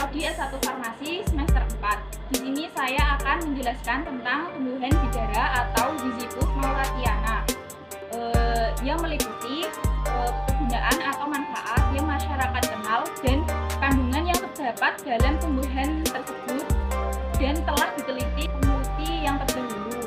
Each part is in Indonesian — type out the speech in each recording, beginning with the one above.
Prodi S1 Farmasi semester 4. Di sini saya akan menjelaskan tentang tumbuhan bidara atau Zizipus mauritiana yang meliputi kegunaan atau manfaat yang masyarakat kenal dan kandungan yang terdapat dalam tumbuhan tersebut dan telah diteliti peneliti yang terdahulu.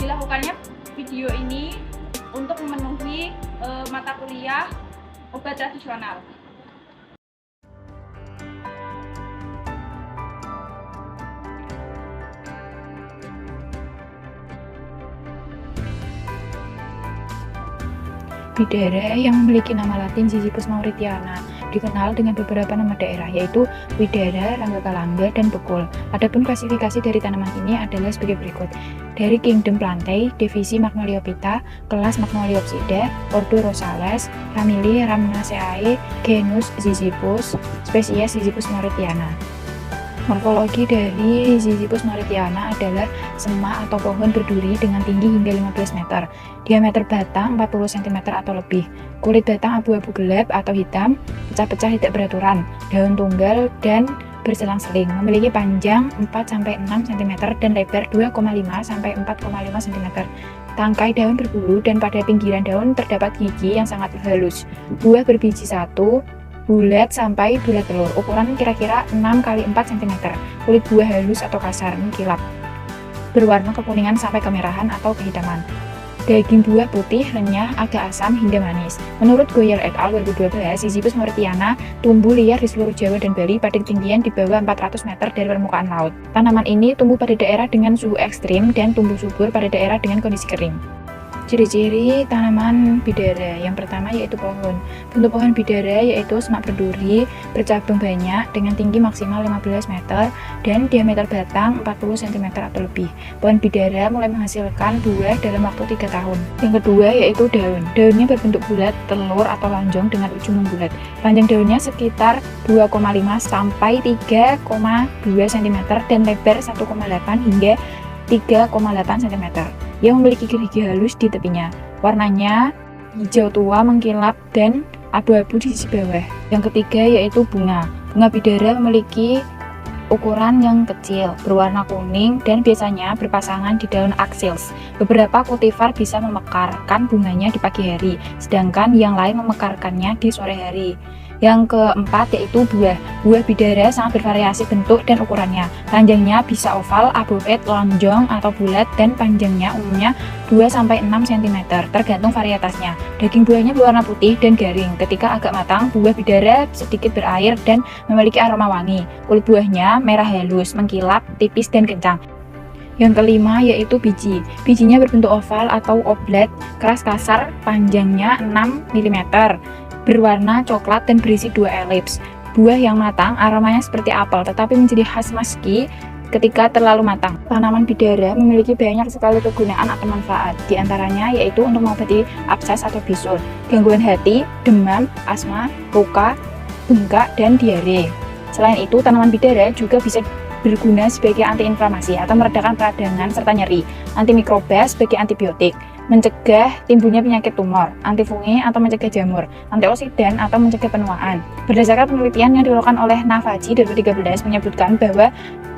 Dilakukannya video ini untuk memenuhi mata kuliah obat tradisional. Bidara yang memiliki nama latin Zizipus mauritiana dikenal dengan beberapa nama daerah, yaitu Widara, Ranggakalangga, dan Bekul. Adapun klasifikasi dari tanaman ini adalah sebagai berikut. Dari Kingdom Plantae, divisi Magnoliophyta, kelas Magnoliopsida, ordo Rosales, famili Rhamnaceae, genus Zizipus, spesies Zizipus mauritiana. Morfologi dari Zizipus mauritiana adalah semak atau pohon berduri dengan tinggi hingga 15 meter, diameter batang 40 cm atau lebih, kulit batang abu-abu gelap atau hitam, pecah-pecah tidak beraturan, daun tunggal dan berselang-seling, memiliki panjang 4-6 cm dan lebar 2,5-4,5 cm. Tangkai daun berbulu dan pada pinggiran daun terdapat gigi yang sangat halus. Buah berbiji satu, bulat sampai bulat telur, ukuran kira-kira 6x4 cm. Kulit buah halus atau kasar, mengkilap, berwarna kekuningan sampai kemerahan atau kehitaman. Daging buah putih, renyah, agak asam hingga manis. Menurut Goyal et al. 2012, Zizipus mauritiana tumbuh liar di seluruh Jawa dan Bali pada ketinggian di bawah 400 meter dari permukaan laut. Tanaman ini tumbuh pada daerah dengan suhu ekstrim dan tumbuh subur pada daerah dengan kondisi kering. Ciri-ciri tanaman bidara yang pertama yaitu pohon. Bentuk pohon bidara yaitu semak berduri, bercabang banyak dengan tinggi maksimal 15 meter dan diameter batang 40 cm atau lebih. Pohon bidara mulai menghasilkan buah dalam waktu 3 tahun. Yang kedua yaitu daun. Daunnya berbentuk bulat, telur atau lonjong dengan ujung membulat. Panjang daunnya sekitar 2,5 sampai 3,2 cm dan lebar 1,8 hingga 3,8 cm. Yang memiliki gerigi halus di tepinya. Warnanya hijau tua mengkilap dan abu-abu di sisi bawah. Yang ketiga yaitu bunga. Bunga bidara memiliki ukuran yang kecil, berwarna kuning dan biasanya berpasangan di daun aksils. Beberapa kultivar bisa memekarkan bunganya di pagi hari, sedangkan yang lain memekarkannya di sore hari. Yang keempat yaitu buah. Buah bidara sangat bervariasi bentuk dan ukurannya. Panjangnya bisa oval, abovet, lonjong, atau bulat, dan panjangnya umumnya 2-6 cm, tergantung varietasnya. Daging buahnya berwarna putih dan garing. Ketika agak matang, buah bidara sedikit berair dan memiliki aroma wangi. Kulit buahnya merah halus, mengkilap, tipis, dan kencang. Yang kelima yaitu biji. Bijinya berbentuk oval atau oblat, keras kasar, panjangnya 6 mm. Berwarna coklat dan berisi 2 elips. Buah yang matang aromanya seperti apel tetapi menjadi khas meski ketika terlalu matang. Tanaman bidara memiliki banyak sekali kegunaan atau manfaat. Di antaranya yaitu untuk mengobati abses atau bisul, gangguan hati, demam, asma, luka, bengkak, dan diare. Selain itu, tanaman bidara juga bisa berguna sebagai antiinflamasi atau meredakan peradangan serta nyeri, antimikroba sebagai antibiotik, mencegah timbulnya penyakit tumor, antifungi atau mencegah jamur, antioksidan atau mencegah penuaan. Berdasarkan penelitian yang dilakukan oleh Navaji 2013 menyebutkan bahwa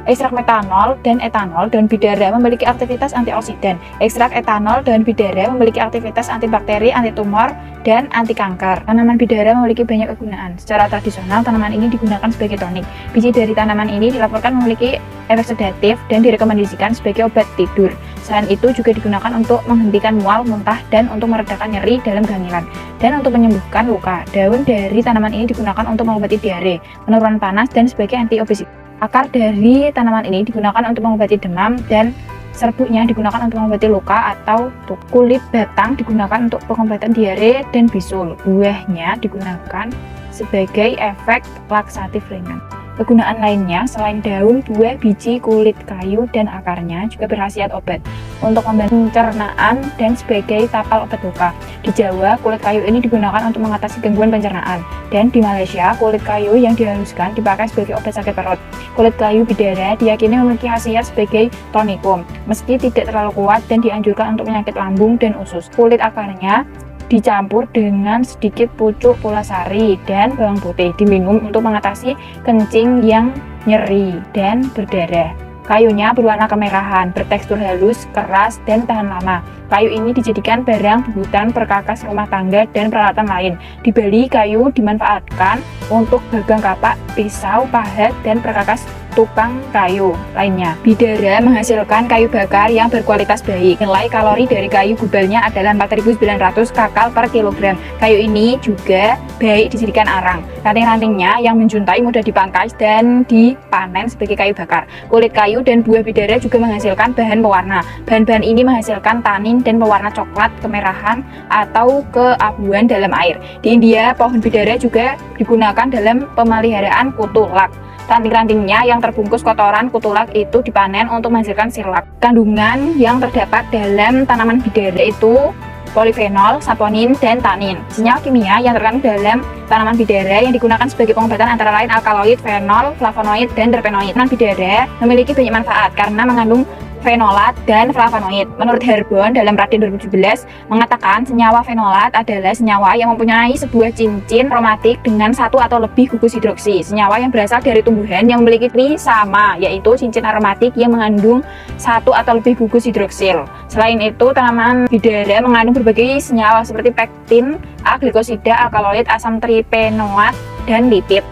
ekstrak metanol dan etanol daun bidara memiliki aktivitas antioksidan. Ekstrak etanol daun bidara memiliki aktivitas antibakteri, antitumor, dan anti kanker. Tanaman bidara memiliki banyak kegunaan. Secara tradisional, tanaman ini digunakan sebagai tonik. Biji dari tanaman ini dilaporkan memiliki efek sedatif dan direkomendasikan sebagai obat tidur. Selain itu juga digunakan untuk menghentikan mual, muntah, dan untuk meredakan nyeri dalam kehamilan, dan untuk menyembuhkan luka. Daun dari tanaman ini digunakan untuk mengobati diare, penurunan panas, dan sebagai anti-obesitas. Akar dari tanaman ini digunakan untuk mengobati demam dan serbuknya digunakan untuk mengobati luka atau kulit batang digunakan untuk pengobatan diare dan bisul. Buahnya digunakan sebagai efek laksatif ringan. Kegunaan lainnya selain daun, buah, biji, kulit, kayu, dan akarnya juga berkhasiat obat untuk membantu pencernaan dan sebagai tapal obat luka. Di Jawa, kulit kayu ini digunakan untuk mengatasi gangguan pencernaan, dan di Malaysia, kulit kayu yang dihaluskan dipakai sebagai obat sakit perut. Kulit kayu bidara diyakini memiliki khasiat sebagai tonikum, meski tidak terlalu kuat dan dianjurkan untuk penyakit lambung dan usus. Kulit akarnya dicampur dengan sedikit pucuk pulasari dan bawang putih, diminum untuk mengatasi kencing yang nyeri dan berdarah. Kayunya berwarna kemerahan, bertekstur halus, keras, dan tahan lama. Kayu ini dijadikan barang bubutan perkakas rumah tangga dan peralatan lain. Di Bali, kayu dimanfaatkan untuk gagang kapak, pisau, pahat, dan perkakas tukang kayu lainnya. Bidara menghasilkan kayu bakar yang berkualitas baik. Nilai kalori dari kayu gubalnya adalah 4.900 kcal per kilogram. Kayu ini juga baik dijadikan arang. Ranting-rantingnya yang menjuntai mudah dipangkas dan dipanen sebagai kayu bakar. Kulit kayu dan buah bidara juga menghasilkan bahan pewarna. Bahan-bahan ini menghasilkan tanin dan pewarna coklat, kemerahan, atau keabuan dalam air. Di India, pohon bidara juga digunakan dalam pemeliharaan kutu lak. Ranting-rantingnya yang terbungkus kotoran kutulak itu dipanen untuk menghasilkan sirlak. Kandungan yang terdapat dalam tanaman bidara itu polifenol, saponin, dan tanin. Senyawa kimia yang terkandung dalam tanaman bidara yang digunakan sebagai pengobatan antara lain alkaloid, fenol, flavonoid, dan terpenoid. Tanaman bidara memiliki banyak manfaat karena mengandung fenolat dan flavonoid. Menurut Harbon dalam Raden 2017 mengatakan senyawa fenolat adalah senyawa yang mempunyai sebuah cincin aromatik dengan satu atau lebih gugus hidroksi. Senyawa yang berasal dari tumbuhan yang memiliki trisama, yaitu cincin aromatik yang mengandung satu atau lebih gugus hidroksil. Selain itu, tanaman bidara mengandung berbagai senyawa seperti pektin, glikosida, alkaloid, asam tripenoat, dan lipid.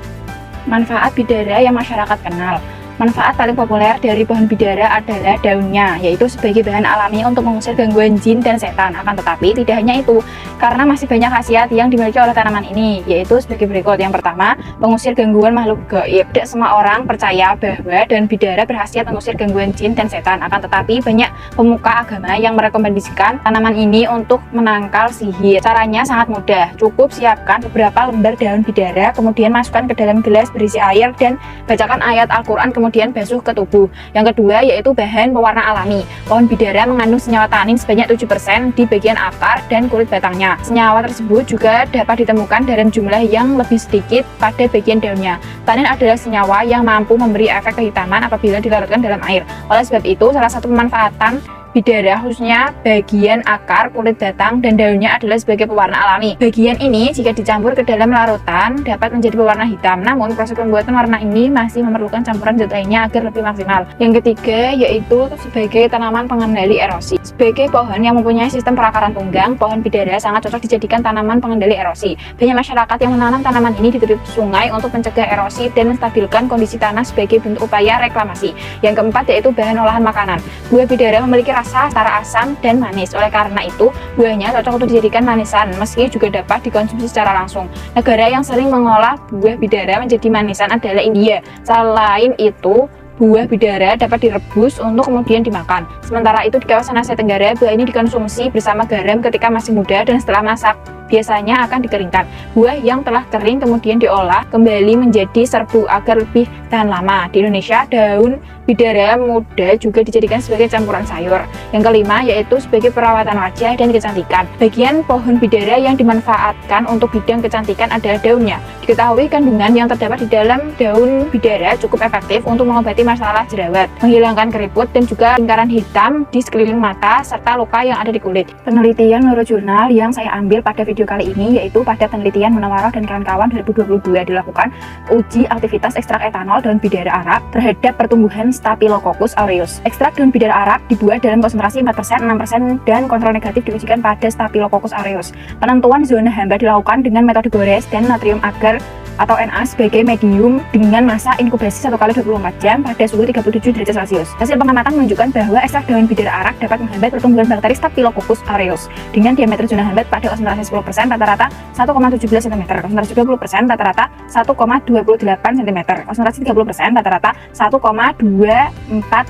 Manfaat bidara yang masyarakat kenal. Manfaat paling populer dari pohon bidara adalah daunnya, yaitu sebagai bahan alami untuk mengusir gangguan jin dan setan. Akan tetapi tidak hanya itu, karena masih banyak khasiat yang dimiliki oleh tanaman ini, yaitu sebagai berikut. Yang pertama, mengusir gangguan makhluk gaib. Tidak semua orang percaya bahwa daun bidara berkhasiat mengusir gangguan jin dan setan. Akan tetapi banyak pemuka agama yang merekomendasikan tanaman ini untuk menangkal sihir. Caranya sangat mudah, cukup siapkan beberapa lembar daun bidara, kemudian masukkan ke dalam gelas berisi air dan bacakan ayat Al-Quran, kemudian basuh ke tubuh. Yang kedua yaitu bahan pewarna alami. Pohon bidara mengandung senyawa tanin sebanyak 7% di bagian akar dan kulit batangnya. Senyawa tersebut juga dapat ditemukan dalam jumlah yang lebih sedikit pada bagian daunnya. Tanin adalah senyawa yang mampu memberi efek kehitaman apabila dilarutkan dalam air. Oleh sebab itu, salah satu pemanfaatan bidara khususnya bagian akar, kulit batang, dan daunnya adalah sebagai pewarna alami. Bagian ini jika dicampur ke dalam larutan dapat menjadi pewarna hitam, namun proses pembuatan warna ini masih memerlukan campuran zat lainnya agar lebih maksimal. Yang ketiga yaitu sebagai tanaman pengendali erosi. Sebagai pohon yang mempunyai sistem perakaran tunggang, pohon bidara sangat cocok dijadikan tanaman pengendali erosi. Banyak masyarakat yang menanam tanaman ini di tepi sungai untuk mencegah erosi dan menstabilkan kondisi tanah sebagai bentuk upaya reklamasi. Yang keempat yaitu bahan olahan makanan. Buah bidara memiliki rasa setara asam dan manis. Oleh karena itu, buahnya cocok untuk dijadikan manisan, meski juga dapat dikonsumsi secara langsung. Negara yang sering mengolah buah bidara menjadi manisan adalah India. Selain itu, buah bidara dapat direbus untuk kemudian dimakan. Sementara itu, di kawasan Asia Tenggara, buah ini dikonsumsi bersama garam ketika masih muda dan setelah masak biasanya akan dikeringkan. Buah yang telah kering kemudian diolah kembali menjadi serbu agar lebih tahan lama. Di Indonesia, daun bidara muda juga dijadikan sebagai campuran sayur. Yang kelima yaitu sebagai perawatan wajah dan kecantikan. Bagian pohon bidara yang dimanfaatkan untuk bidang kecantikan adalah daunnya. Diketahui kandungan yang terdapat di dalam daun bidara cukup efektif untuk mengobati masalah jerawat, menghilangkan keriput, dan juga lingkaran hitam di sekeliling mata serta luka yang ada di kulit. Penelitian menurut jurnal yang saya ambil pada video kali ini yaitu pada penelitian Munawarroh dan kawan-kawan 2022 dilakukan uji aktivitas ekstrak etanol daun bidara Arab terhadap pertumbuhan Staphylococcus aureus. Ekstrak daun bidara Arab dibuat dalam konsentrasi 4%, 6% dan kontrol negatif diujikan pada Staphylococcus aureus. Penentuan zona hamba dilakukan dengan metode gores dan natrium agar atau Na sebagai medium dengan masa inkubasi 1 kali 24 jam pada suhu 37 derajat Celcius. Hasil pengamatan menunjukkan bahwa ekstrak daun bidara Arak dapat menghambat pertumbuhan bakteri Staphylococcus aureus dengan diameter zona hambat pada konsentrasi 10% rata-rata 1,17 cm, konsentrasi 20% rata-rata 1,28 cm, konsentrasi 30% rata-rata 1,24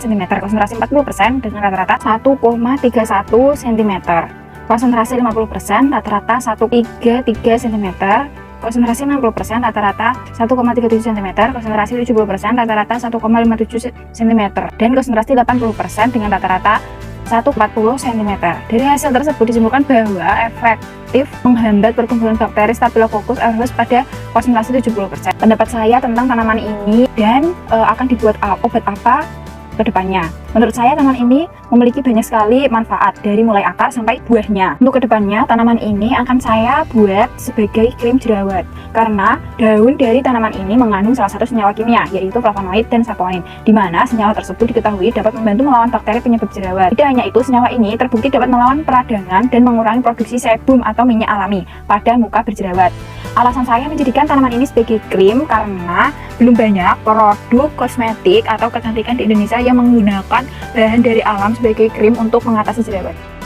cm, konsentrasi 40% dengan rata-rata 1,31 cm, konsentrasi 50% rata-rata 1,33 cm, konsentrasi 60% rata-rata 1,37 cm, konsentrasi 70% rata-rata 1,57 cm, dan konsentrasi 80% dengan rata-rata 1,40 cm. Dari hasil tersebut disimpulkan bahwa efektif menghambat pertumbuhan bakteri Staphylococcus aureus pada konsentrasi 70%. Pendapat saya tentang tanaman ini dan akan dibuat obat apa ke depannya. Menurut saya tanaman ini memiliki banyak sekali manfaat dari mulai akar sampai buahnya. Untuk ke depannya tanaman ini akan saya buat sebagai krim jerawat karena daun dari tanaman ini mengandung salah satu senyawa kimia yaitu flavonoid dan saponin, di mana senyawa tersebut diketahui dapat membantu melawan bakteri penyebab jerawat. Tidak hanya itu, senyawa ini terbukti dapat melawan peradangan dan mengurangi produksi sebum atau minyak alami pada muka berjerawat. Alasan saya menjadikan tanaman ini sebagai krim karena belum banyak produk kosmetik atau kecantikan di Indonesia yang menggunakan bahan dari alam sebagai krim untuk mengatasi jerawat.